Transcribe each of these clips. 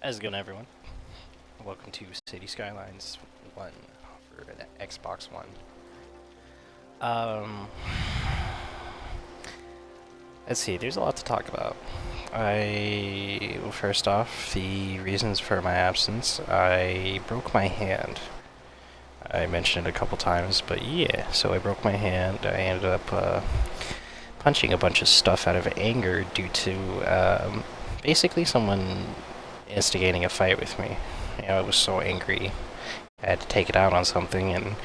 How's it going, everyone? Welcome to City Skylines 1 for the Xbox One. Let's see, there's a lot to talk about. Well, first off, the reasons for my absence. I broke my hand. I mentioned it a couple times, but yeah, so I broke my hand. I ended up punching a bunch of stuff out of anger due to basically someone instigating a fight with me. I was so angry. I had to take it out on something, and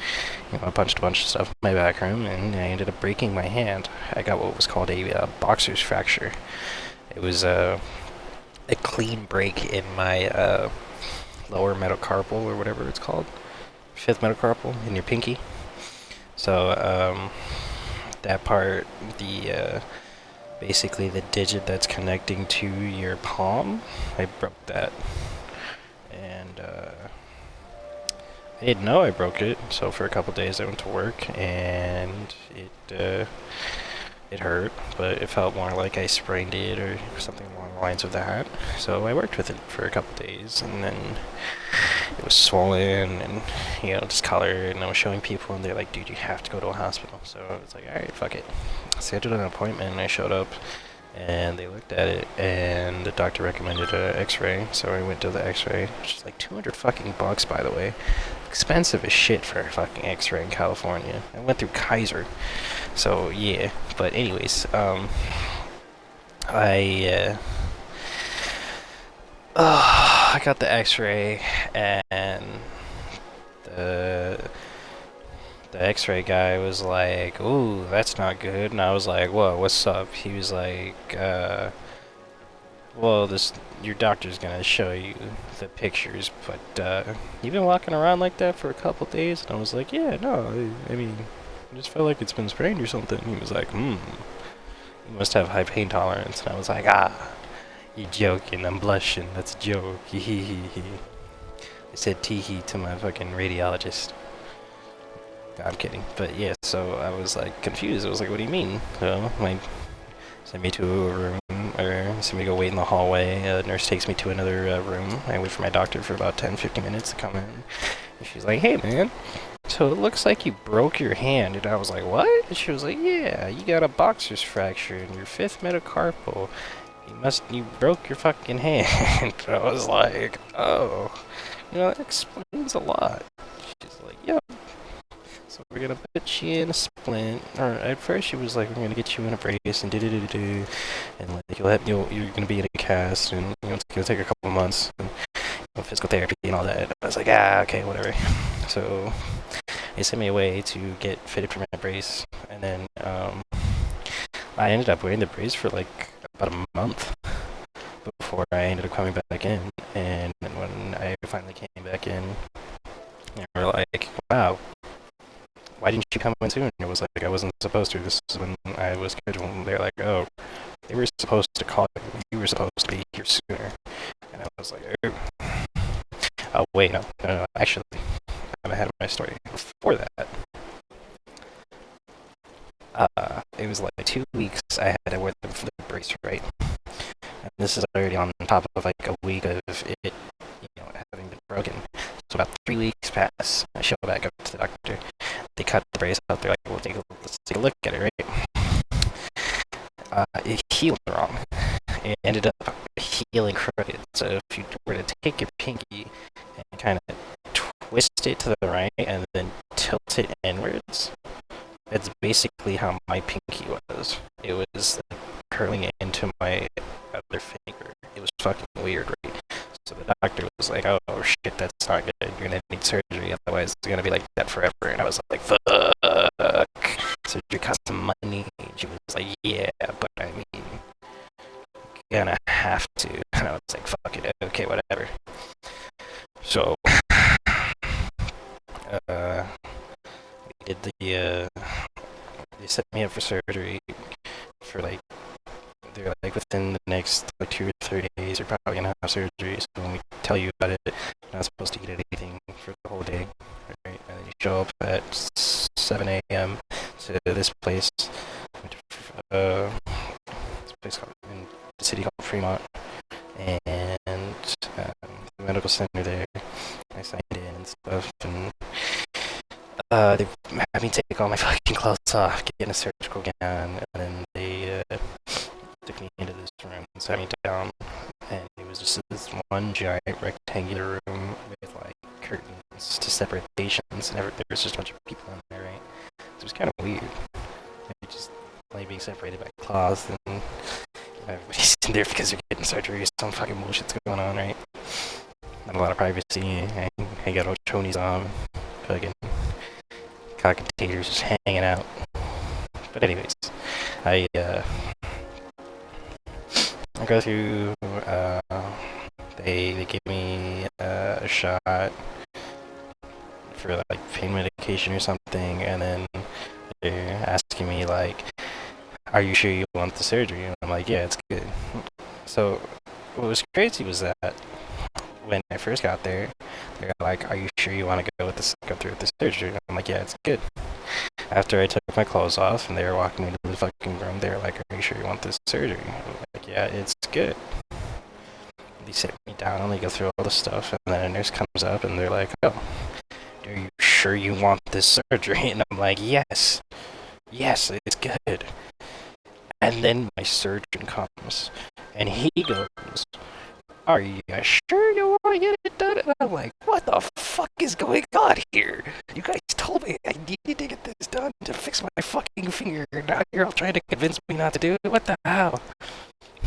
I punched a bunch of stuff in my back room, and I ended up breaking my hand. I got what was called a boxer's fracture. It was a clean break in my lower metacarpal, or whatever it's called, fifth metacarpal in your pinky. So that part, basically the digit that's connecting to your palm, I broke that. And I didn't know I broke it, so for a couple days I went to work, and it hurt, but it felt more like I sprained it or something along the lines of that. So I worked with it for a couple days, and then it was swollen and discolored, and I was showing people, and they're like, "Dude, you have to go to a hospital." So I was like, "All right, fuck it." Scheduled an appointment, and I showed up, and they looked at it, and the doctor recommended an X-ray. So I went to the X-ray, which is like 200 fucking bucks, by the way. Expensive as shit for a fucking X-ray in California. I went through Kaiser, so yeah. But anyways, I got the X-ray, and the X-ray guy was like, "Ooh, that's not good." And I was like, "Whoa, what's up?" He was like, "Well, your doctor's gonna show you the pictures, but you've been walking around like that for a couple days." And I was like, "Yeah, no, I mean, I just felt like it's been sprained or something." He was like, you must have high pain tolerance." And I was like, "You joking, I'm blushing, that's a joke, hee hee hee hee." I said tee hee to my fucking radiologist. I'm kidding, but yeah, so I was like confused. I was like, "What do you mean?" So send me to a room, or send me to go wait in the hallway. A nurse takes me to another room. I wait for my doctor for about 10-15 minutes to come in. And she's like, "Hey man, so it looks like you broke your hand." And I was like, "What?" And she was like, "Yeah, you got a boxer's fracture in your fifth metacarpal. You broke your fucking hand." I was like, "Oh, that explains a lot." She's like, "Yep. So we're gonna put you in a splint." Or at first she was like, "We're gonna get you in a brace and and like you're gonna be in a cast, and it's gonna take a couple of months, and physical therapy and all that." I was like, "Okay, whatever." So they sent me away to get fitted for my brace, and then I ended up wearing the brace for like about a month before I ended up coming back in. And when I finally came back in, they were like, "Wow, why didn't you come in sooner?" It was like, "I wasn't supposed to. This is when I was scheduled." And they're like, "Oh, they were supposed to call you. You were supposed to be here sooner." And I was like, "Oh, wait, no, actually, I'm ahead of my story. Before that, it was like 2 weeks I had to wear the brace, right? And this is already on top of like a week of it, having been broken. So about 3 weeks pass. I show back up to the doctor. They cut the brace out. They're like, let's take a look at it, right?" It healed wrong. It ended up healing crooked. So if you were to take your pinky and kind of twist it to the right and then tilt it inwards, that's basically how my pinky was. It was curling into my other finger. It was fucking weird, right? So the doctor was like, "Oh shit, that's not good. You're gonna need surgery, otherwise it's gonna be like that forever." And I was like, "Fuck, surgery costs some money." And she was like, "Yeah, but I mean, you're gonna have to." And I was like, "Fuck it, okay, whatever." So we did they set me up for surgery for like, they're like, "Within the next like 2 or 3 days, you're probably gonna have surgery. So when we tell you about it, you're not supposed to eat anything for the whole day, right?" And then you show up at 7 a.m. to this place, this place in the city called Fremont. and the medical center there. I signed in and stuff, and they had me take all my fucking clothes off, get in a surgical gown, and then they took me into this room and sat me down, and it was just this one giant rectangular room with like curtains to separate patients, and there was just a bunch of people in there, right? So it was kind of weird. They just like being separated by cloth, and everybody's in there because they're getting surgery or some fucking bullshit's going on, right? Not a lot of privacy. I got all chonies on, fucking cock and taters just hanging out. But anyways, I go through, they give me a shot for like pain medication or something, and then they're asking me like, are you sure you want the surgery? And I'm like, yeah, it's good. So what was crazy was that when I first got there, they were like, are you sure you want to go through with the surgery? And I'm like, yeah, it's good. After I took my clothes off and they were walking me to the fucking room, they were like, are you sure you want this surgery? I'm like, yeah, it's good. They sit me down and they go through all the stuff, and then a nurse comes up and they're like, oh, are you sure you want this surgery? And I'm like, yes, it's good. And then my surgeon comes and he goes, are you sure you want to get it done? And I'm like, what the fuck is going on here? You guys told me I needed to get this done to fix my fucking finger. Now you're all trying to convince me not to do it? What the hell?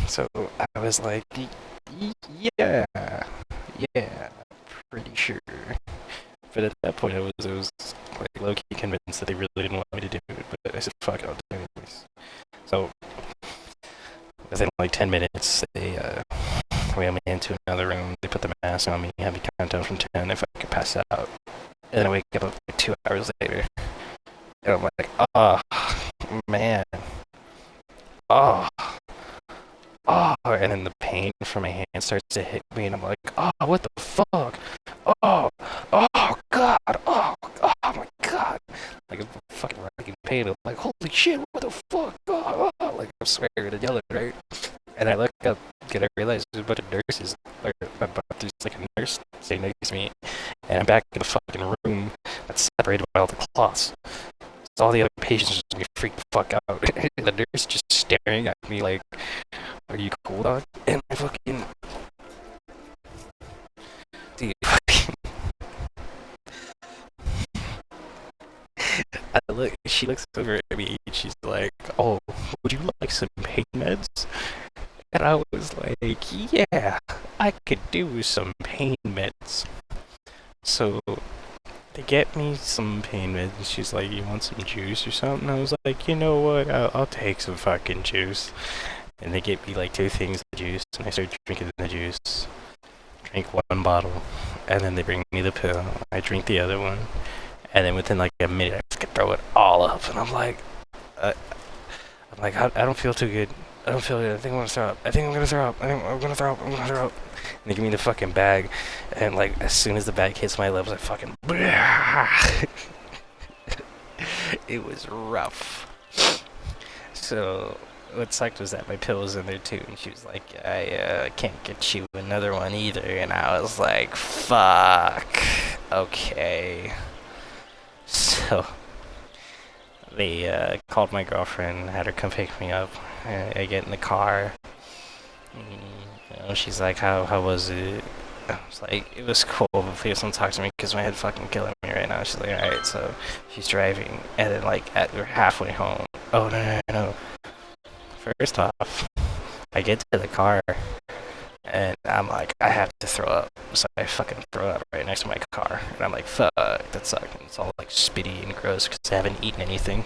So I was like, yeah, pretty sure. But at that point, I was like low-key convinced that they really didn't want me to do it. But I said, fuck it, I'll do it anyways. So within like 10 minutes, they wheel me into another room. They put the mask on me, have me count down from 10 if I could pass out. And then I wake up like 2 hours later. And I'm like, oh, man. Oh. And then the pain from my hand starts to hit me, and I'm like, oh, what the fuck? Oh, God. Oh, my God. Like, I'm fucking racking pain. I'm like, holy shit, what the fuck? Oh. Like, I'm swearing and yelling, right? And I look up, and I realize there's a bunch of nurses, or there's like a nurse sitting next to me, and I'm back in the fucking room that's separated by all the cloths. So all the other patients just get freaked the fuck out. And the nurse just staring at me like, are you cool, dog? And I fucking... Dude, fucking... She looks over at me and she's like, oh, would you like some pain meds? And I was like, yeah, I could do some pain meds. So they get me some pain meds, and she's like, you want some juice or something? I was like, you know what, I'll take some fucking juice. And they get me like 2 things of juice, and I start drinking the juice. Drink 1 bottle, and then they bring me the pill. I drink the other one, and then within like a minute, I just could throw it all up, and I'm like, I don't feel too good. I don't feel good. I think I'm gonna throw up. I think I'm gonna throw up. And they give me the fucking bag, and like as soon as the bag hits my lips, I fucking. It was rough. So what sucked was that my pill was in there too, and she was like, I can't get you another one either. And I was like, fuck. Okay. So they called my girlfriend, had her come pick me up. I get in the car. She's like, how was it? I was like, it was cool, but please don't talk to me because my head's fucking killing me right now. She's like, alright, so she's driving, and then like we're halfway home. Oh, no. First off, I get to the car, and I'm like, I have to throw up. So I fucking throw up right next to my car, and I'm like, fuck, that sucks. And it's all like spitty and gross because I haven't eaten anything.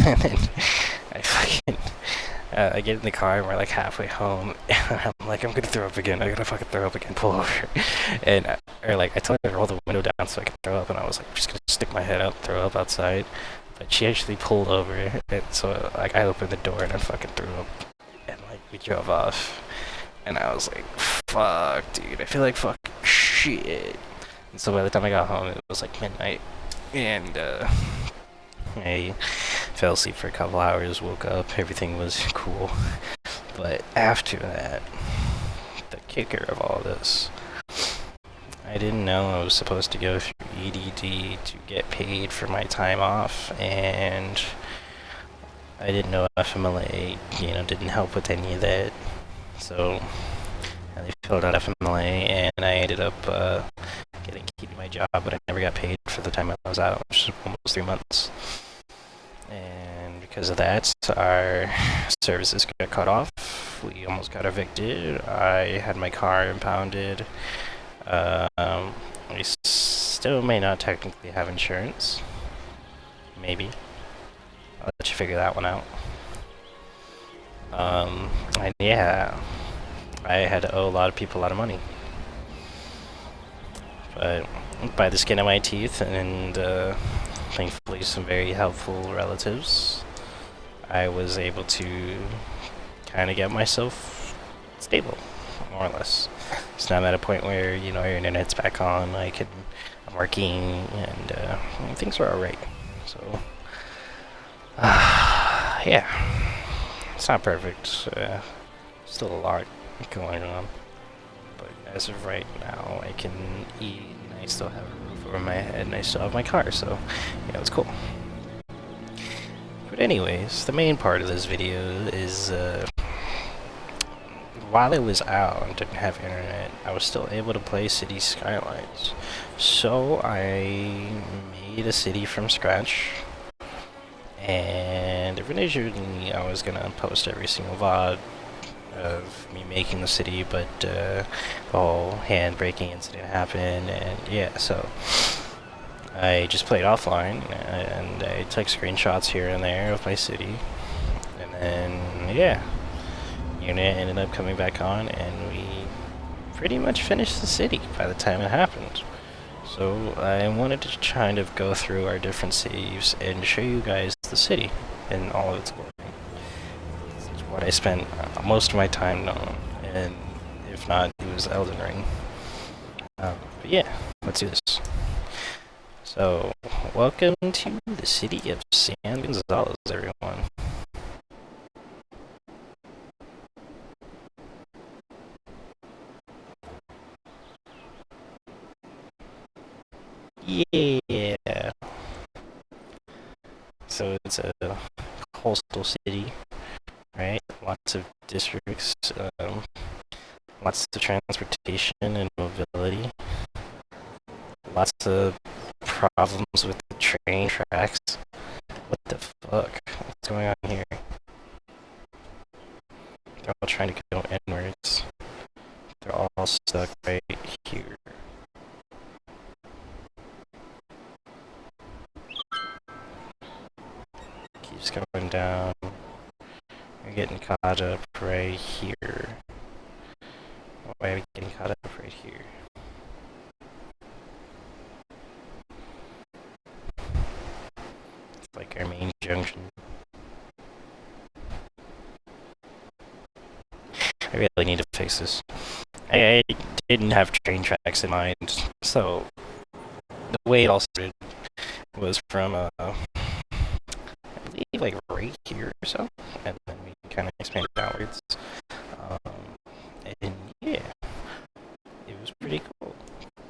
And then I get in the car, and we're like halfway home, and I'm like, I'm gonna throw up again. I gotta fucking throw up again. Pull over. And I told her to roll the window down so I could throw up, and I was like, I'm just gonna stick my head out, throw up outside. But she actually pulled over, and so like I opened the door and I fucking threw up, and like we drove off, and I was like, fuck, dude, I feel like fucking shit. And so by the time I got home, it was like midnight, and I fell asleep for a couple hours, woke up, everything was cool. But after that, kicker of all this. I didn't know I was supposed to go through EDD to get paid for my time off, and I didn't know FMLA, didn't help with any of that. So I filled out FMLA, and I ended up keeping my job, but I never got paid for the time I was out, which was almost 3 months. And because of that, our services got cut off. We almost got evicted. I had my car impounded. I still may not technically have insurance. Maybe. I'll let you figure that one out. And yeah, I had to owe a lot of people a lot of money. But by the skin of my teeth, and thankfully some very helpful relatives, I was able to kind of get myself stable, more or less. So now I'm at a point where, your internet's back on, I'm working, and things are alright. So, yeah. It's not perfect. Still a lot going on. But as of right now, I can eat, and I still have a roof over my head, and I still have my car, so, it's cool. But anyways, the main part of this video is, while I was out and didn't have internet, I was still able to play City Skylines. So I made a city from scratch, and originally I was gonna post every single VOD of me making the city, but the whole hand-breaking incident happened, and yeah, so I just played offline, and I took screenshots here and there of my city, and then, yeah, unit ended up coming back on, and we pretty much finished the city by the time it happened. So I wanted to kind of go through our different saves and show you guys the city in all of its glory. This is what I spent most of my time on, and if not, it was Elden Ring. But yeah, let's do this. So, welcome to the city of San Gonzalez, everyone. Yeah. So it's a coastal city, right? Lots of districts, lots of transportation and mobility. Lots of problems with the train tracks. What the fuck? What's going on here? They're all trying to go inwards. They're all stuck right here. Keeps going down. We're getting caught up right here. Why are we getting caught up right here? It's like our main junction. I really need to fix this. I didn't have train tracks in mind, so the way it all started was from, I believe, like right here or so, and then we kind of expanded outwards. And yeah, it was pretty cool.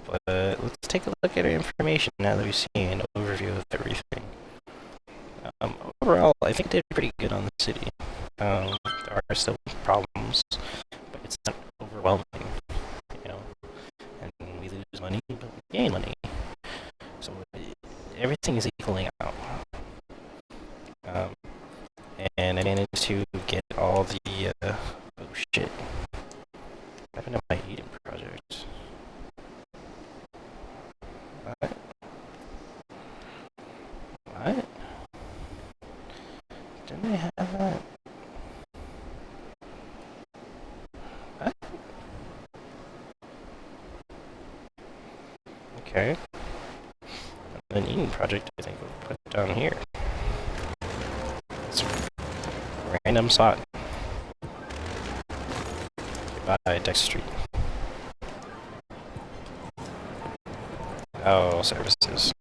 But let's take a look at our information now that we've seen an overview of everything. Overall, I think they did pretty good on the city. There are still problems, but it's not overwhelming, and we lose money, but we gain money. So everything is equaling out. And I managed to get all the, oh shit. What happened to my Eden project? What? What? Didn't I have that? What? Okay. An Eden project, I think we'll put down here. It's a random spot. Goodbye, Dex Street. Oh, services.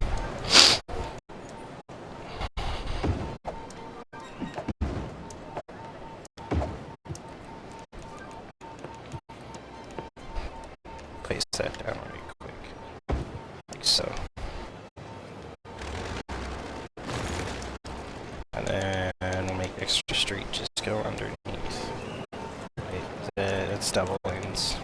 that down really quick. Like so. And then we'll make extra street just go underneath. Right, that's double lanes.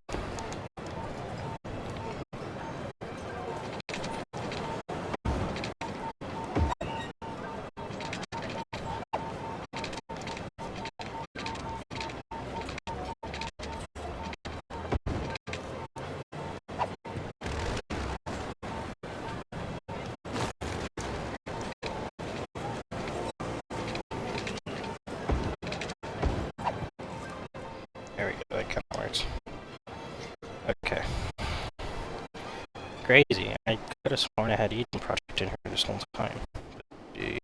There we go, that kind of works. Okay. Crazy. I could have sworn I had Eden Project in here this whole time. But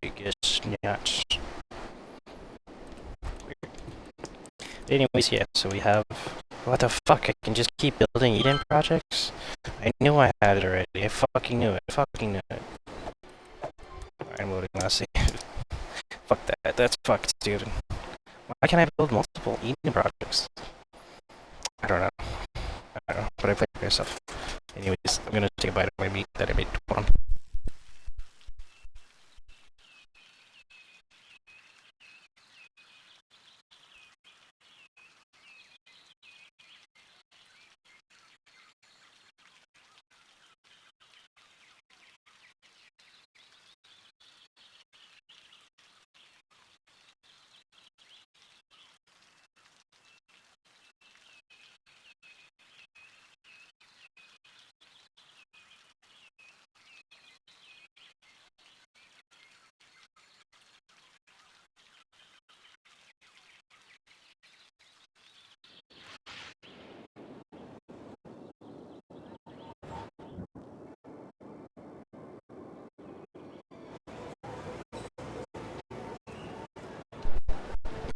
I guess not. Weird. Anyways, yeah, so we have... What the fuck? I can just keep building Eden Projects? I knew I had it already. I fucking knew it. I fucking knew it. Alright, I'm loading last save. Fuck that. That's fucked, dude. Why can't I build multiple Eden Projects? I don't know. But I played myself. Anyways, I'm gonna take a bite of my meat that I made. Hold on.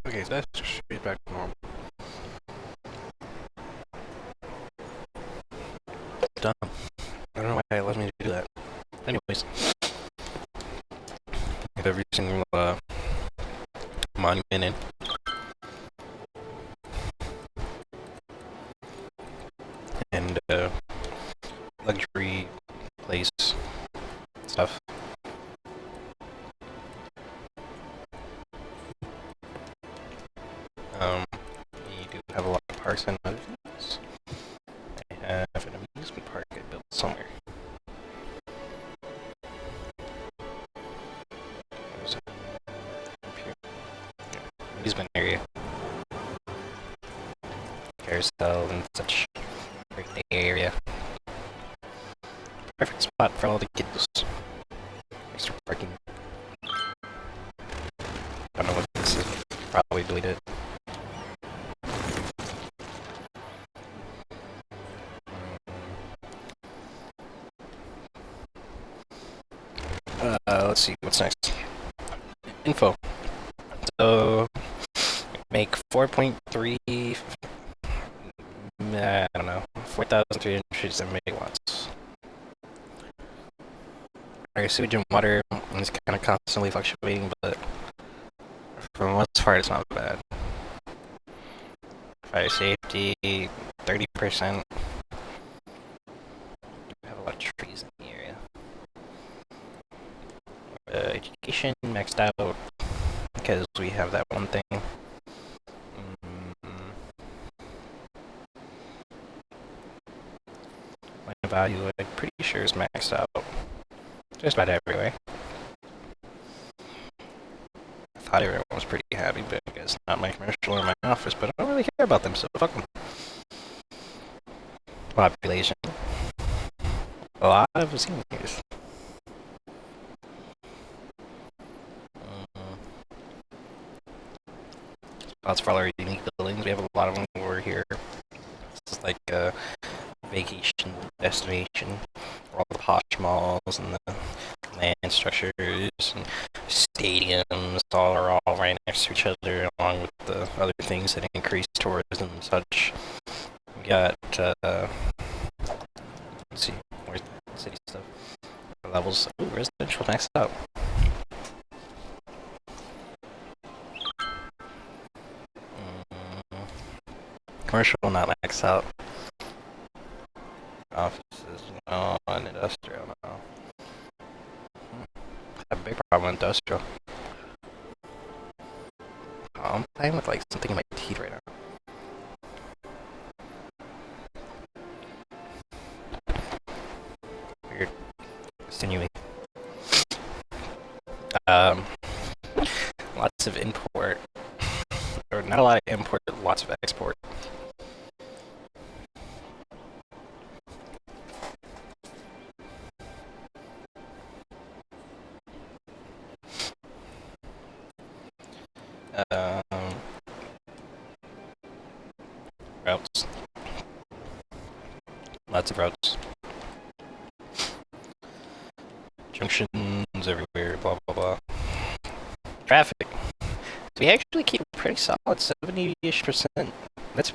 Okay, so that's straight back to normal. Done. I don't know why it let me do that. Anyways. With every single monument in. And luxury place stuff. We do have a lot of parks and other things. I have an amusement park I built somewhere. There's a up here. Yeah, amusement area. Carousel and such. Great area. Perfect spot for all the kids. Extra parking. Don't know what this is. Probably delete it. Let's see what's next. Info. So make 4.3. I don't know. 4,357 megawatts. Our sewage and water is kind of constantly fluctuating, but for the most part, it's not bad. Fire safety, 30%. We have a lot of trees in the area. Education maxed out because we have that one thing. My value, I'm pretty sure, is maxed out. Just about everywhere. I thought everyone was pretty happy, but I guess not my commercial or my office, but I don't really care about them, so fuck them. Population. A lot of seniors. Spots for all our unique buildings. We have a lot of them over here. This is like a vacation destination for all the posh malls and the land structures and stadiums are all right next to each other, along with the other things that increase tourism and such. We got let's see, where's city stuff? Levels. Ooh, residential maxed out. Commercial not maxed out. industrial. Oh, I'm playing with like something in my teeth right now. Weird. Continuing. Lots of import. Or not a lot of import, but lots of export. Routes. Lots of routes. Junctions everywhere, blah blah blah. Traffic. We actually keep a pretty solid 70-ish%. That's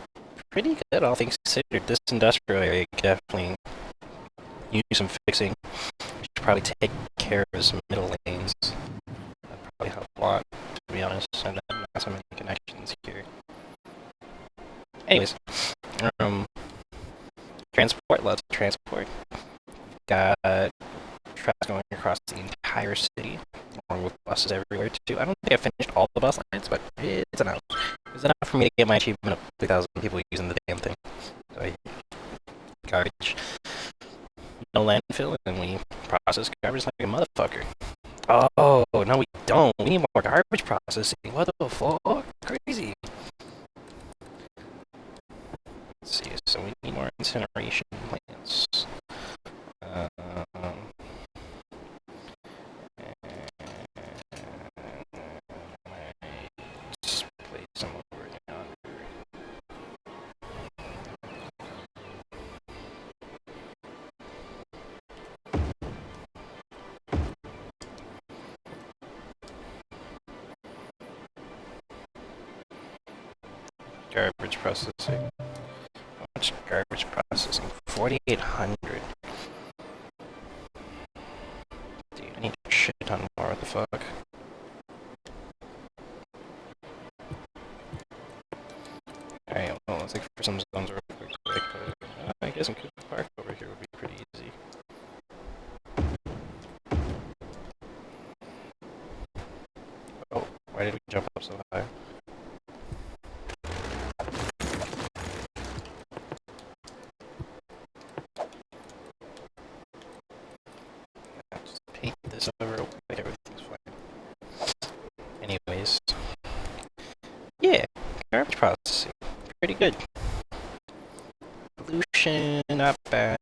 pretty good, all things considered. This industrial area could definitely use some fixing. We should probably take care of some middle lanes. That'd probably help a lot, to be honest. And then not so many connections here. Anyways, transport, lots of transport. Got traffic going across the entire city, along with buses everywhere too. I don't think I finished all the bus lines, but it's enough. It's enough for me to get my achievement of 3,000 people using the damn thing. So garbage. No landfill, and we process garbage like a motherfucker. Oh, no we don't. We need more garbage processing. What the fuck? Crazy. Let's see, so we need more incineration plants. Garbage processing. How much garbage processing? 4,800. Dude, I need to shit ton more. What the fuck? Alright, well, let's look for some zones real quick. I guess in Cooper Park over here would be pretty easy. Oh, why did we jump up so high? This over, like everything's fine. Anyways, yeah, garbage processing, pretty good. Pollution, not bad.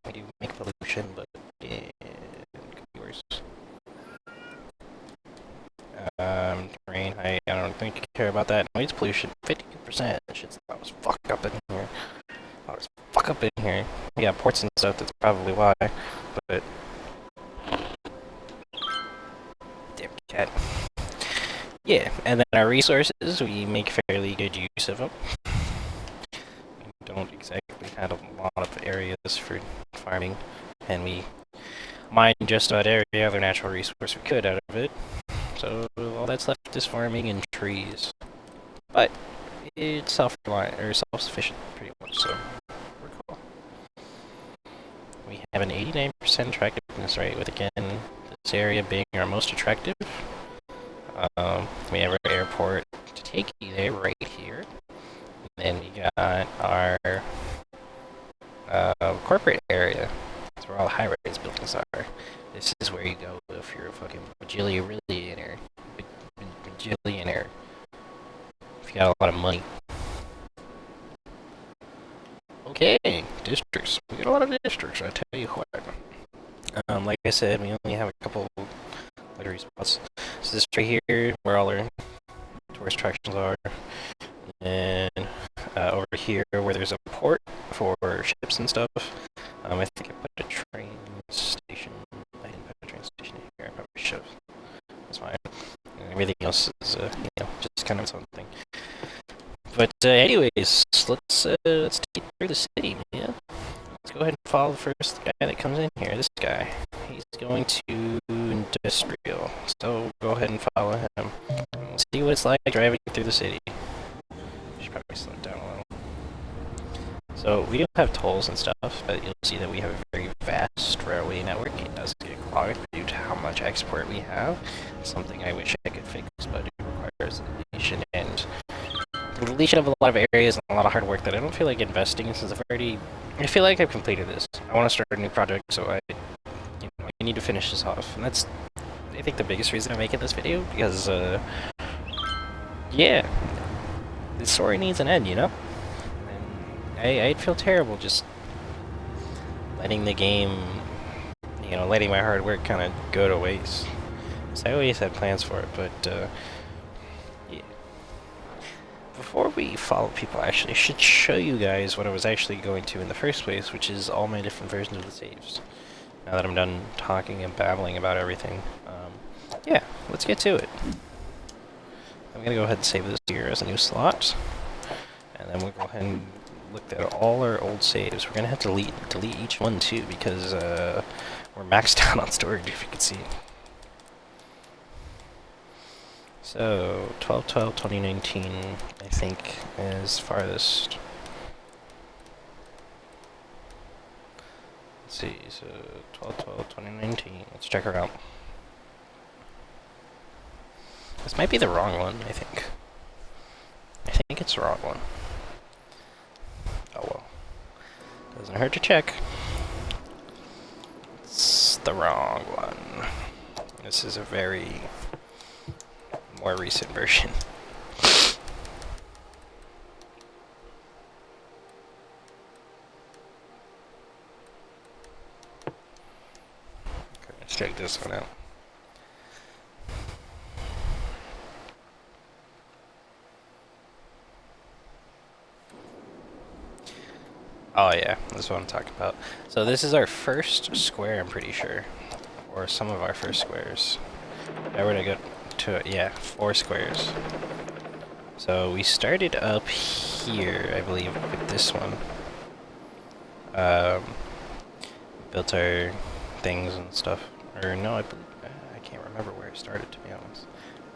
We do make pollution, but yeah, it could be worse. Terrain height, I don't think you care about that. Noise pollution, 50%. That shit's loud as fuck up in here. Loud as fuck up in here. We got ports and stuff, that's probably why, but yeah, and then our resources, we make fairly good use of them. We don't exactly have a lot of areas for farming, and we mine just about every other natural resource we could out of it. So all that's left is farming and trees. But it's self-reliant, or self-sufficient pretty much, so we're cool. We have an 89% attractiveness rate, with again, this area being our most attractive. We have our airport to take you there right here. And then we got our corporate area. That's where all the high-rise buildings are. This is where you go if you're a fucking bajillionaire. Bajillionaire. If you got a lot of money. Okay, districts. We got a lot of districts, I tell you what. Like I said, we only have a couple luxury spots. So this right here, where all our tourist attractions are, and over here, where there's a port for ships and stuff. I think I put a train station. I didn't put a train station here. I probably should have. That's fine. And everything else is, just kind of its own thing. But anyways, let's take through the city, man. Let's go ahead and follow the first guy that comes in here. This guy. He's going to industrial. So go ahead and follow him. And we'll see what it's like driving through the city. Should probably slow it down a little. So we do have tolls and stuff, but you'll see that we have a very vast railway network. It does get clogged due to how much export we have. Something I wish I could fix, but it requires deletion and deletion of a lot of areas and a lot of hard work that I don't feel like investing in, since I feel like I've completed this. I want to start a new project, so I need to finish this off, and that's, I think, the biggest reason I'm making this video, because yeah, the story needs an end, you know? And I'd feel terrible just letting the game, letting my hard work kind of go to waste. So I always had plans for it, but yeah. Before we follow people, actually, I should show you guys what I was actually going to in the first place, which is all my different versions of the saves. Now that I'm done talking and babbling about everything, yeah, let's get to it. I'm gonna go ahead and save this here as a new slot, and then we'll go ahead and look at all our old saves. We're gonna have to delete each one too, because we're maxed out on storage, if you can see. So 12/12/2019, I think, is farthest. Let's see, so 12/12/2019. Let's check her out. This might be the wrong one, I think. I think it's the wrong one. Oh well. Doesn't hurt to check. It's the wrong one. This is a very more recent version. Okay, let's check this one out. Oh yeah, that's what I'm talking about. So this is our first square, I'm pretty sure. Or some of our first squares. I were to go to it, yeah, 4 squares. So we started up here, I believe, with this one. Built our things and stuff. Or no, I can't remember where I started, to be honest.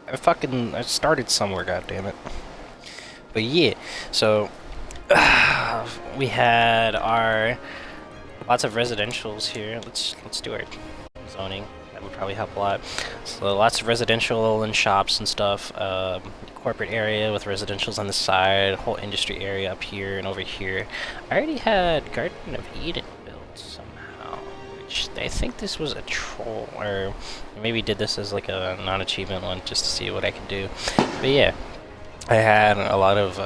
I started somewhere, goddammit. But yeah, so we had our lots of residentials here. Let's do our zoning. That would probably help a lot. So lots of residential and shops and stuff. Corporate area with residentials on the side. Whole industry area up here and over here. I already had Garden of Eden built somehow, which I think this was a troll, or maybe did this as like a non-achievement one just to see what I could do. But yeah, I had a lot of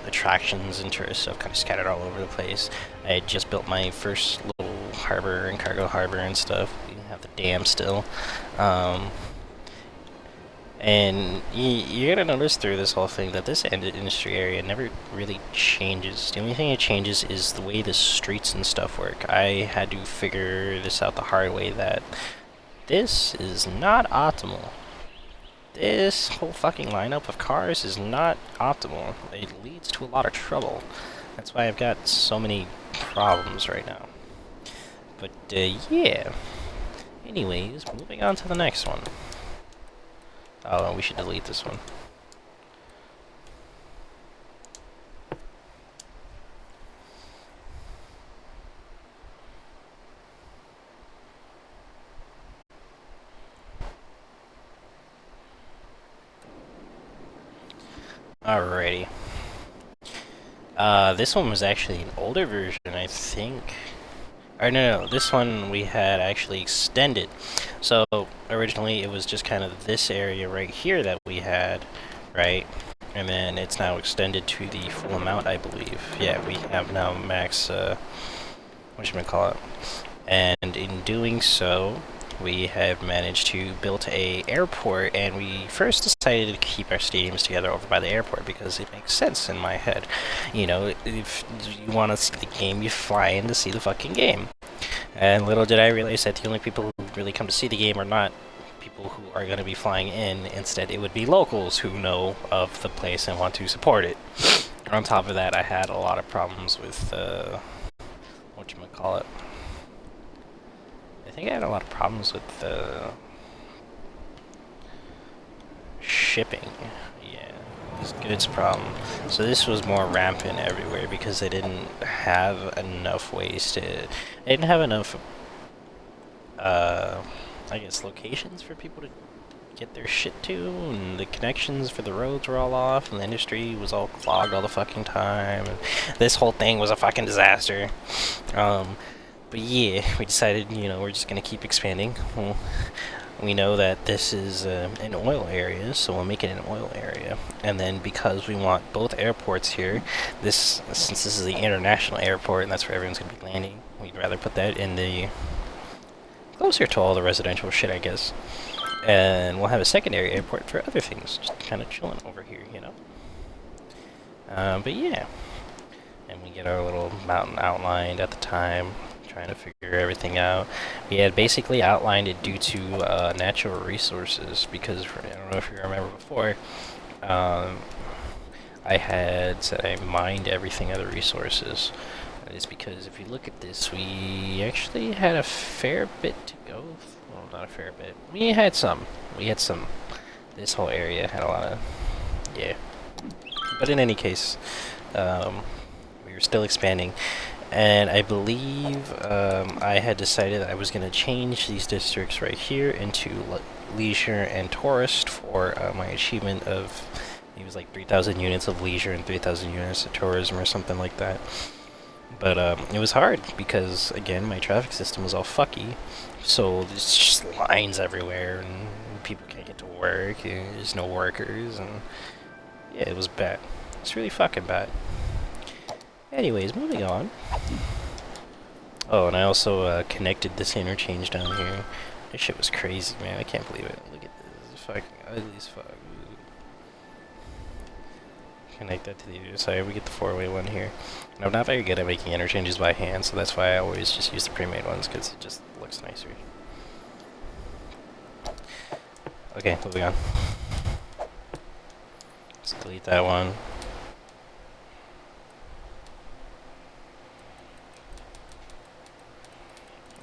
attractions and tourist stuff kind of scattered all over the place. I had just built my first little harbor and cargo harbor and stuff. We have the dam still. And you're gonna notice through this whole thing that this industry area never really changes. The only thing that changes is the way the streets and stuff work. I had to figure this out the hard way, that this is not optimal. This whole fucking lineup of cars is not optimal. It leads to a lot of trouble. That's why I've got so many problems right now. But yeah. Anyways, moving on to the next one. Oh, we should delete this one. Alrighty. This one was actually an older version, I think. Or no, this one we had actually extended. So originally it was just kind of this area right here that we had, right? And then it's now extended to the full amount, I believe. Yeah, we have now max, whatchamacallit. And in doing so, we have managed to build a airport, and we first decided to keep our stadiums together over by the airport because it makes sense in my head. You know, if you want to see the game, you fly in to see the fucking game. And little did I realize that the only people who really come to see the game are not people who are going to be flying in. Instead, it would be locals who know of the place and want to support it. On top of that, I had a lot of problems with, whatchamacallit. I think I had a lot of problems with shipping. Yeah. It's good, it's a problem. So this was more rampant everywhere because they didn't have enough ways to... They didn't have enough, I guess, locations for people to get their shit to, and the connections for the roads were all off, and the industry was all clogged all the fucking time, and this whole thing was a fucking disaster. But yeah, we decided, you know, we're just gonna keep expanding. Well, we know that this is an oil area, so we'll make it an oil area. And then because we want both airports here, since this is the international airport and that's where everyone's gonna be landing, we'd rather put that in the closer to all the residential shit, I guess. And we'll have a secondary airport for other things, just kind of chilling over here, you know. But yeah, and we get our little mountain outlined at the time, trying to figure everything out. We had basically outlined it due to natural resources, because I don't know if you remember before, I had said I mined everything other resources. That is because if you look at this, we actually had a fair bit to go. Well, not a fair bit. We had some. This whole area had a lot of, yeah. But in any case, we were still expanding. And I believe I had decided that I was going to change these districts right here into leisure and tourist for my achievement of, it was like 3,000 units of leisure and 3,000 units of tourism or something like that. But it was hard because, again, my traffic system was all fucky. So there's just lines everywhere and people can't get to work, and there's no workers, and yeah, it was bad. It's really fucking bad. Anyways, moving on. Oh, and I also connected this interchange down here. This shit was crazy, man. I can't believe it. Look at this. It's fucking ugly as fuck. Connect that to the other side. We get the four-way one here. And I'm not very good at making interchanges by hand, so that's why I always just use the pre-made ones, because it just looks nicer. Okay, moving on. Let's delete that one.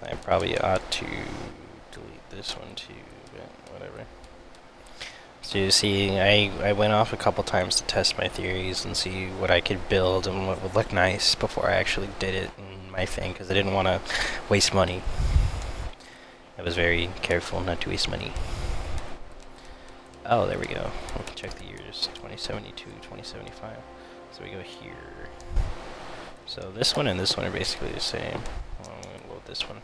I probably ought to delete this one too, but whatever. So you see, I went off a couple times to test my theories and see what I could build and what would look nice before I actually did it in my thing, because I didn't want to waste money. I was very careful not to waste money. Oh, there we go. We can check the years. 2072, 2075. So we go here. So this one and this one are basically the same. I'm going to load this one.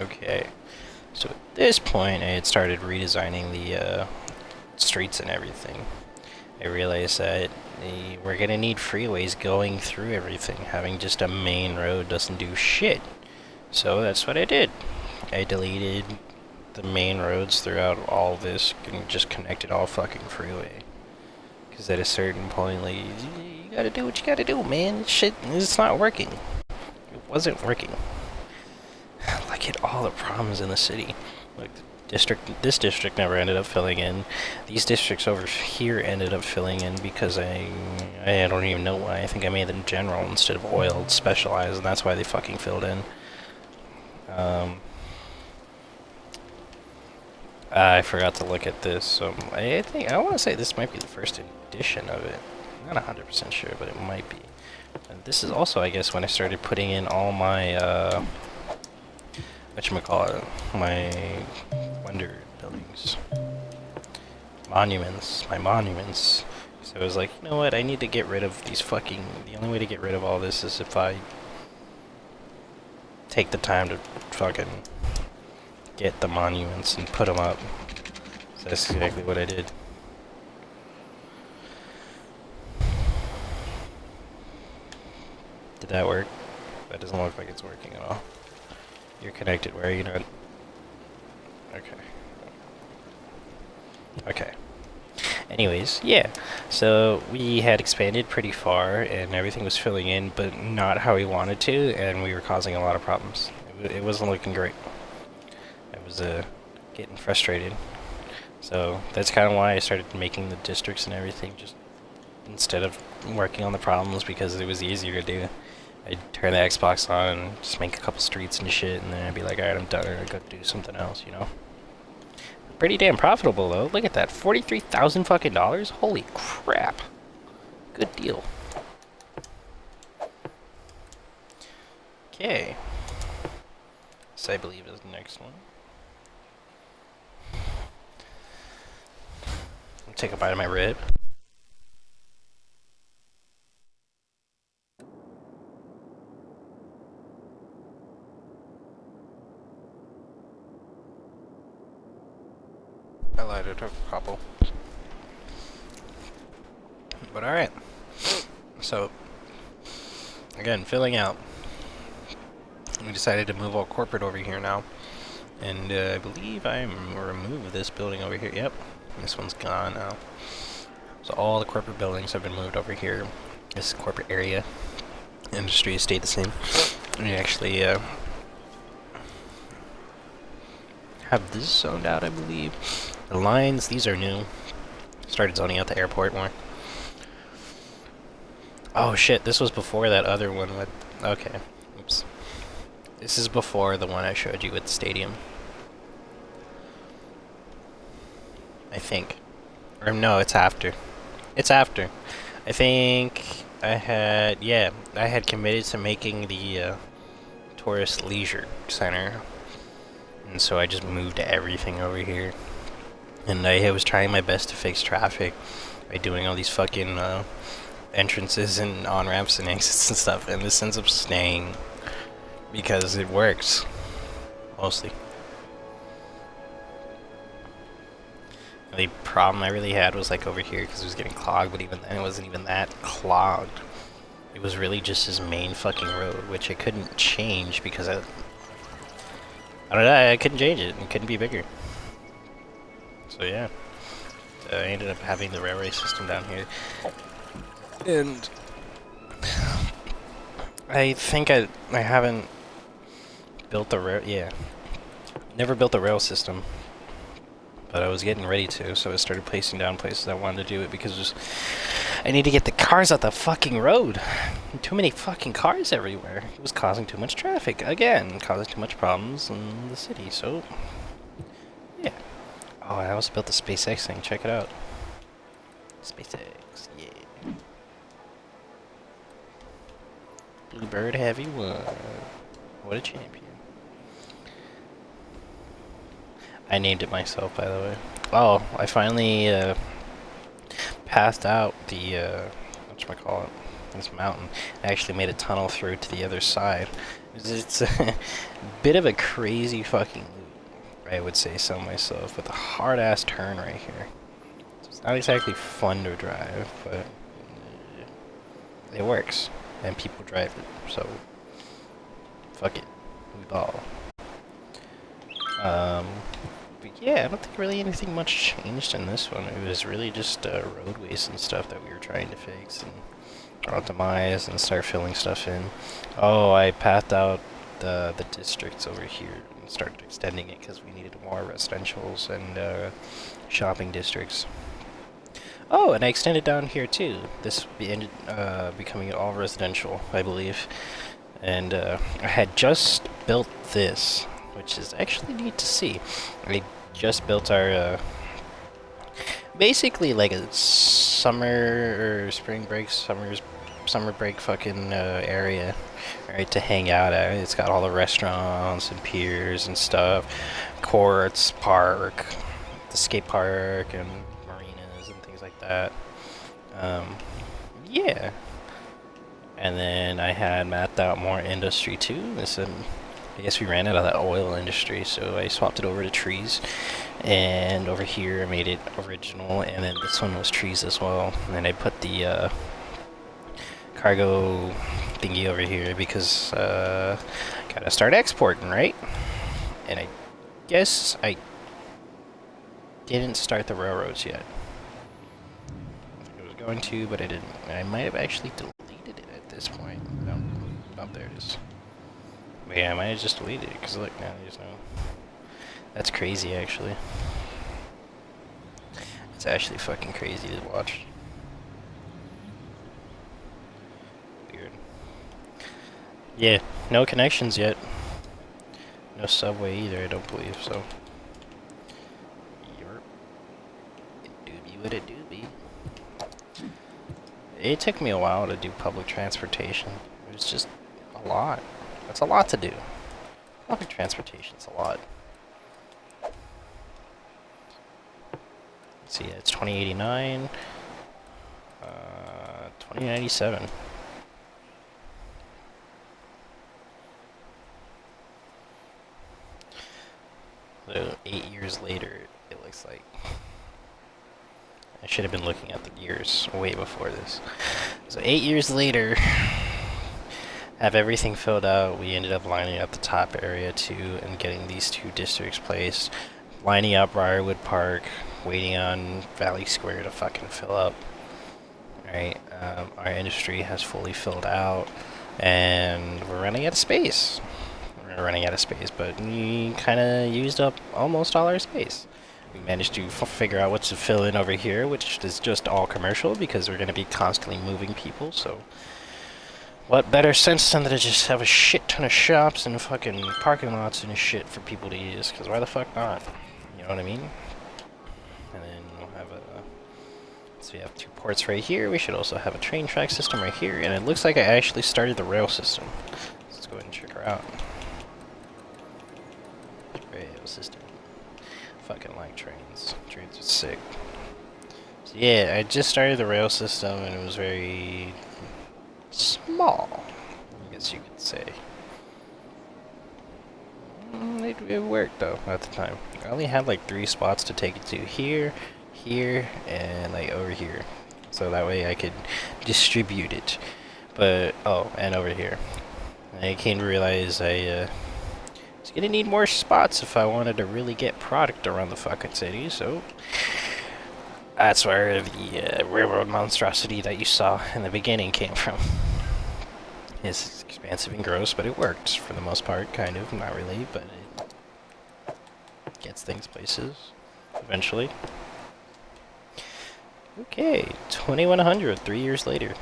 Okay, so at this point I had started redesigning the streets and everything. I realized that we're gonna need freeways going through everything. Having just a main road doesn't do shit. So that's what I did. I deleted the main roads throughout all this and just connected all fucking freeway. Because at a certain point, like, you gotta do what you gotta do, man. Shit, it's not working. It wasn't working. Look at all the problems in the city. Like, this district never ended up filling in. These districts over here ended up filling in because I don't even know why. I think I made them general instead of oiled, specialized, and that's why they fucking filled in. I forgot to look at this, so I want to say this might be the first edition of it. I'm not 100% sure, but it might be. And this is also, I guess, when I started putting in all my, whatchamacallit, my wonder buildings. My monuments. So I was like, you know what, I need to get rid of these fucking, the only way to get rid of all this is if I take the time to fucking get the monuments and put them up. So that's exactly what I did. Did that work? That doesn't look like it's working at all. You're connected, where are you not? Okay. Okay. Anyways, yeah. So we had expanded pretty far and everything was filling in, but not how we wanted to, and we were causing a lot of problems. It wasn't looking great. I was getting frustrated. So that's kind of why I started making the districts and everything just instead of working on the problems, because it was easier to do. I'd turn the Xbox on and just make a couple streets and shit, and then I'd be like, alright, I'm done, and I'd go do something else, you know? Pretty damn profitable, though. Look at that, 43,000 fucking dollars? Holy crap. Good deal. Okay. This, I believe, is the next one. I'll take a bite of my rib. I lied, I took a couple. But alright. So, again, filling out. We decided to move all corporate over here now. And I believe I'm remove this building over here. Yep, this one's gone now. So all the corporate buildings have been moved over here. This corporate area. Industry has stayed the same. We actually have this zoned out, I believe. The lines, these are new. Started zoning out the airport more. Oh shit, this was before that other one with... Okay, oops. This is before the one I showed you with the stadium. I think. Or no, it's after. It's after. I think I had committed to making the tourist leisure center. And so I just moved everything over here. And I was trying my best to fix traffic by doing all these fucking entrances and on-ramps and exits and stuff. And this ends up staying because it works. Mostly. The problem I really had was like over here because it was getting clogged, but even then it wasn't even that clogged. It was really just his main fucking road, which I couldn't change because I don't know, I couldn't change it. It couldn't be bigger. So yeah, I ended up having the railway system down here, and I think I haven't built the rail. Yeah, never built the rail system. But I was getting ready to, so I started placing down places I wanted to do it because I need to get the cars out the fucking road. Too many fucking cars everywhere. It was causing too much traffic. Again, causing too much problems in the city, so... Yeah. Oh, I also built the SpaceX thing. Check it out. SpaceX, yeah. Bluebird Heavy 1. What a champion. I named it myself, by the way. Oh, I finally passed out the, whatchamacallit, this mountain. I actually made a tunnel through to the other side. It's a bit of a crazy fucking loop, I would say so myself, with a hard-ass turn right here. So it's not exactly fun to drive, but it works, and people drive it, so fuck it, we ball. But yeah, I don't think really anything much changed in this one. It was really just roadways and stuff that we were trying to fix and optimize and start filling stuff in. Oh, I pathed out the districts over here and started extending it because we needed more residentials and shopping districts. Oh, and I extended down here too. This ended becoming all residential, I believe. And I had just built this, which is actually neat to see. I just built our, basically like a summer or spring break, summer break fucking area, right, to hang out at. It's got all the restaurants and piers and stuff, courts, park, the skate park, and marinas and things like that. Yeah. And then I had mapped out more industry too. I guess we ran out of that oil industry, so I swapped it over to trees. And over here I made it original, and then this one was trees as well. And then I put the cargo thingy over here because gotta start exporting, right? And I guess I didn't start the railroads yet. I think I was going to, but I didn't. I might have actually deleted it at this point. Oh, there it is. But yeah, I might have just deleted it, because look, now there's no... That's crazy, actually. It's actually fucking crazy to watch. Weird. Yeah, no connections yet. No subway either, I don't believe, so. Yerp. It doobie what it doobie. It took me a while to do public transportation. It was just a lot. That's a lot to do. Public transportation's a lot. Let's see, it's 2089. 2097. So 8 years later, it looks like. I should have been looking at the years way before this. So 8 years later, have everything filled out. We ended up lining up the top area too and getting these two districts placed. Lining up Briarwood Park, waiting on Valley Square to fucking fill up. Right, our industry has fully filled out, and we're running out of space. We're running out of space, but we kind of used up almost all our space. We managed to figure out what to fill in over here, which is just all commercial because we're going to be constantly moving people, so what better sense than to just have a shit ton of shops and fucking parking lots and shit for people to use, because why the fuck not? You know what I mean? And then we'll have a... So we have 2 ports right here. We should also have a train track system right here, and it looks like I actually started the rail system. Let's go ahead and check her out. Rail system. Fucking like trains. Trains are sick. So yeah, I just started the rail system, and it was very small, I guess you could say. It worked though at the time. I only had like 3 spots to take it to: here, here, and like over here. So that way I could distribute it. But, oh, and over here. I came to realize I was gonna need more spots if I wanted to really get product around the fucking city, so that's where the railroad monstrosity that you saw in the beginning came from. It's expansive and gross, but it worked for the most part, kind of. Not really, but it gets things places eventually. Okay, 2100, 3 years later.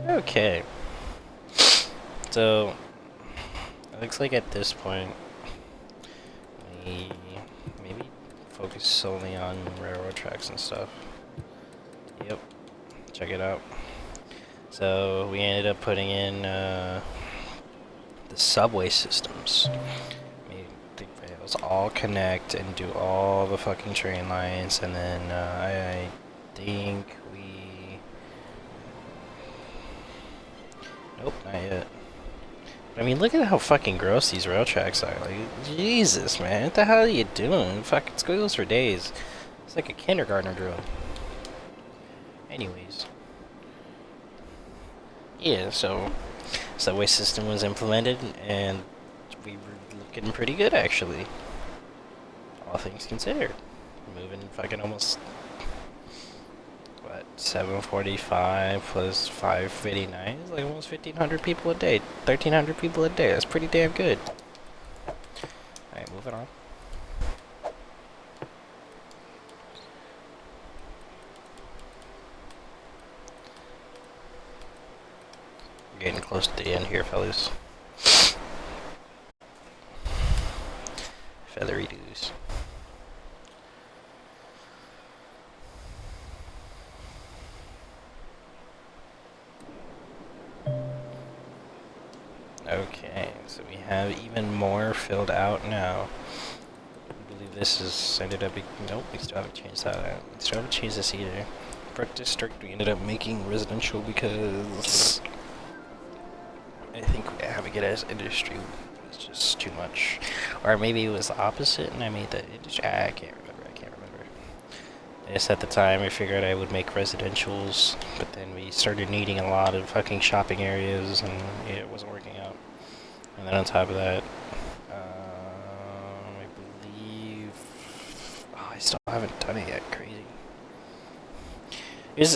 Okay. So, it looks like at this point, we maybe focus solely on railroad tracks and stuff. Yep. Check it out. So, we ended up putting in the subway systems. Made the rails all connect and do all the fucking train lines, and then I think we... Nope, not yet. I mean, look at how fucking gross these rail tracks are. Like, Jesus, man, what the hell are you doing? Fucking squiggles for days. It's like a kindergartner drill. Anyways. Yeah, so subway system was implemented, and we were looking pretty good, actually. All things considered. Moving fucking almost... What, 745 plus 559 is like almost 1,500 people a day. 1,300 people a day. That's pretty damn good. Alright, moving on. We're getting close to the end here, fellas. Feathery dudes. Okay, so we have even more filled out now. I believe this is ended up being... Nope, we still haven't changed that. We still haven't changed this either. Brook District, we ended up making residential because I think having it as industry was just too much. Or maybe it was the opposite and I made the industry... I can't remember. I guess at the time I figured I would make residentials, but then we started needing a lot of fucking shopping areas and it wasn't working out. And then on top of that, I believe... Oh, I still haven't done it yet. Crazy.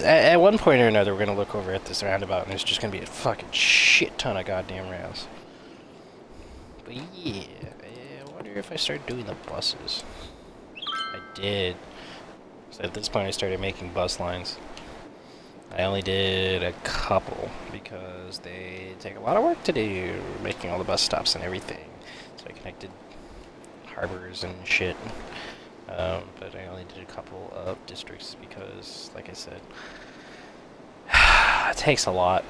At one point or another, we're going to look over at this roundabout and there's just going to be a fucking shit ton of goddamn rails. But yeah, wonder if I started doing the buses. I did. So at this point I started making bus lines. I only did a couple because they take a lot of work to do, making all the bus stops and everything. So I connected harbors and shit. But I only did a couple of districts because, like I said, it takes a lot.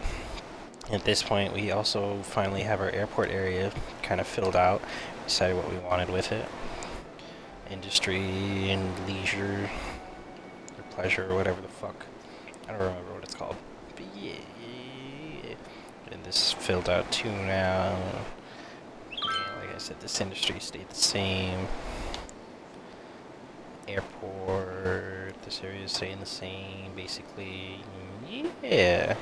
At this point, we also finally have our airport area kind of filled out. Decided what we wanted with it. Industry and leisure, or pleasure, or whatever the fuck. I don't remember what it's called. But yeah. And this is filled out too now. Yeah, like I said, this industry stayed the same. Airport, this area is staying the same, basically. Yeah.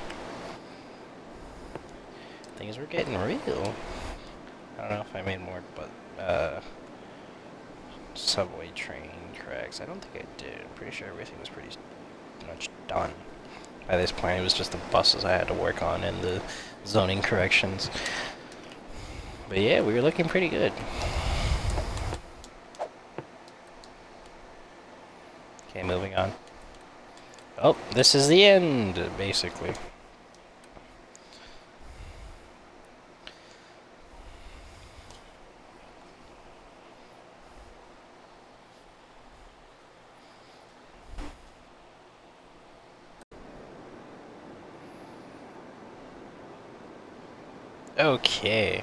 Things were getting real. I don't know if I made more, but, subway train tracks. I don't think I did. I'm pretty sure everything was pretty much done. By this point, it was just the buses I had to work on and the zoning corrections. But yeah, we were looking pretty good. Okay, moving on. Oh, this is the end, basically. Okay,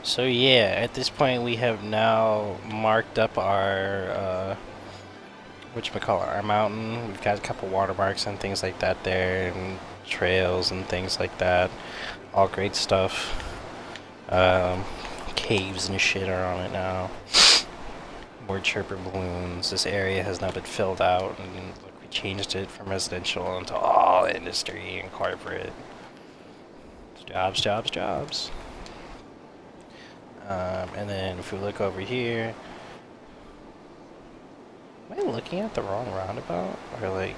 so yeah, at this point we have now marked up our, whatchamacallit, our mountain. We've got a couple watermarks and things like that there, and trails and things like that. All great stuff. Caves and shit are on it now. More chirper balloons. This area has now been filled out, and look, we changed it from residential into all industry and corporate. Jobs, jobs, jobs. And then if we look over here, am I looking at the wrong roundabout? Or like,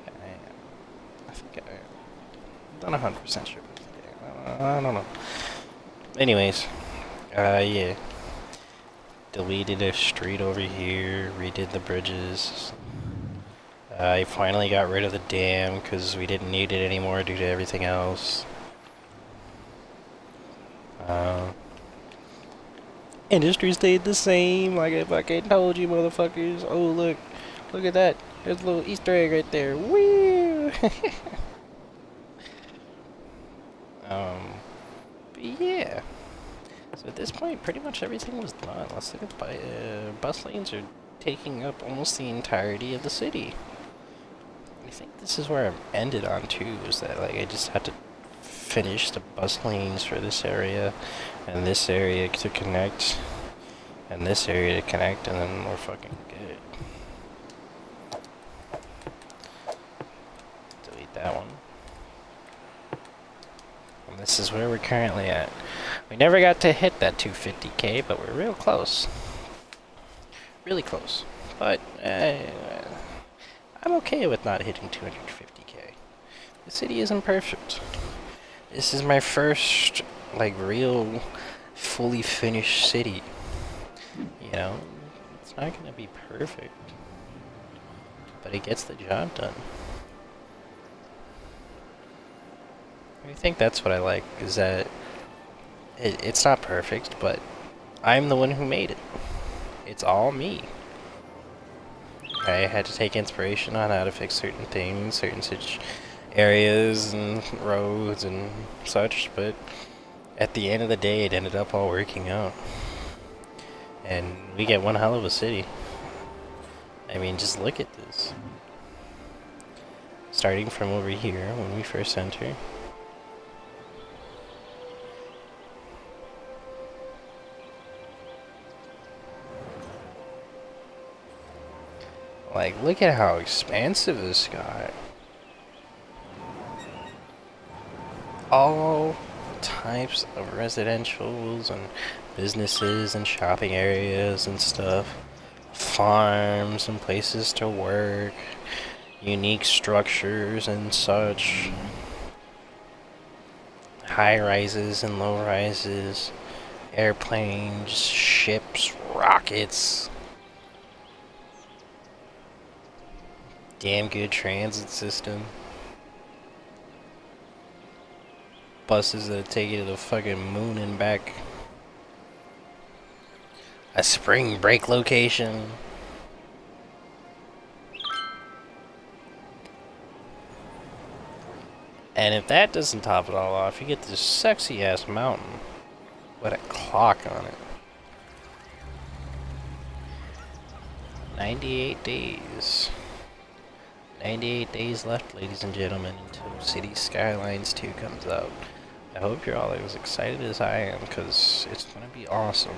I think I am. I'm not 100% sure. I don't know. Anyways, yeah. Deleted a street over here, redid the bridges. I finally got rid of the dam because we didn't need it anymore due to everything else. Industry stayed the same, like I fucking told you, motherfuckers. Oh, look at that. There's a little Easter egg right there. Woo! But yeah. So at this point, pretty much everything was done. Let's look at the bus lanes are taking up almost the entirety of the city. I think this is where I've ended on too, is that like I just had to finish the bus lanes for this area and this area to connect and this area to connect, and then we're fucking good. Delete that one. And this is where we're currently at. We never got to hit that 250k, but we're real close. Really close. But I'm okay with not hitting 250k. The city isn't perfect. This is my first, like, real, fully finished city. You know, it's not gonna be perfect, but it gets the job done. I think that's what I like, is that it's not perfect, but I'm the one who made it. It's all me. I had to take inspiration on how to fix certain things, certain areas and roads and such, but at the end of the day, it ended up all working out. And we get one hell of a city. I mean, just look at this. Starting from over here, when we first enter. Like, look at how expansive this got. All types of residentials and businesses and shopping areas and stuff. Farms and places to work. Unique structures and such. High rises and low rises. Airplanes, ships, rockets. Damn good transit system. Buses that take you to the fucking moon and back. A spring break location. And if that doesn't top it all off, you get this sexy ass mountain with a clock on it. 98 days. 98 days left, ladies and gentlemen, until City Skylines 2 comes out. I hope you're all as excited as I am, because it's going to be awesome.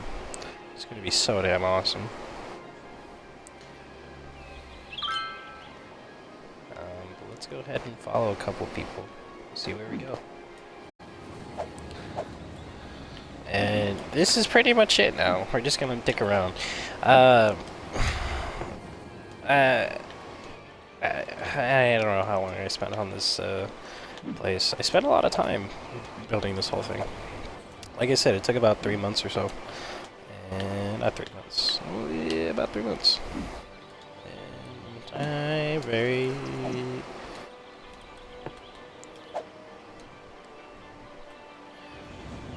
It's going to be so damn awesome. But let's go ahead and follow a couple people. See where we go. And this is pretty much it now. We're just going to dick around. I don't know how long I spent on this place. I spent a lot of time building this whole thing. Like I said, it took about 3 months or so. And not 3 months. Oh, yeah, about 3 months. And I very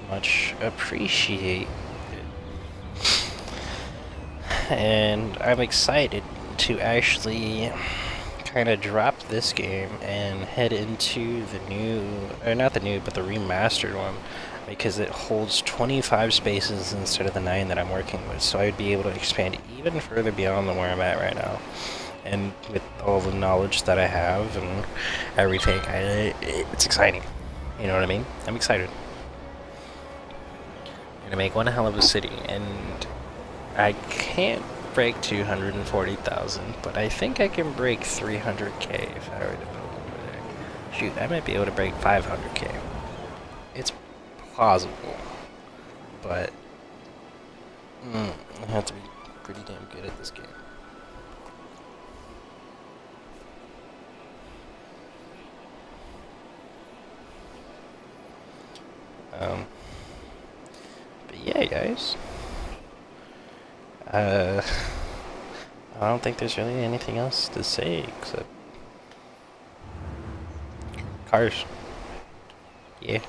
much appreciate it. And I'm excited to actually kind of drop this game and head into the new, or not the new, but the remastered one, because it holds 25 spaces instead of the 9 that I'm working with, so I'd be able to expand even further beyond where I'm at right now. And with all the knowledge that I have and everything, it's exciting. You know what I mean? I'm excited. I'm gonna make one hell of a city, and I can't break 240,000, but I think I can break 300k if I were to build over there. Shoot, I might be able to break 500k. It's plausible, but I have to be pretty damn good at this game. But yeah, guys. I don't think there's really anything else to say except cars. Yeah.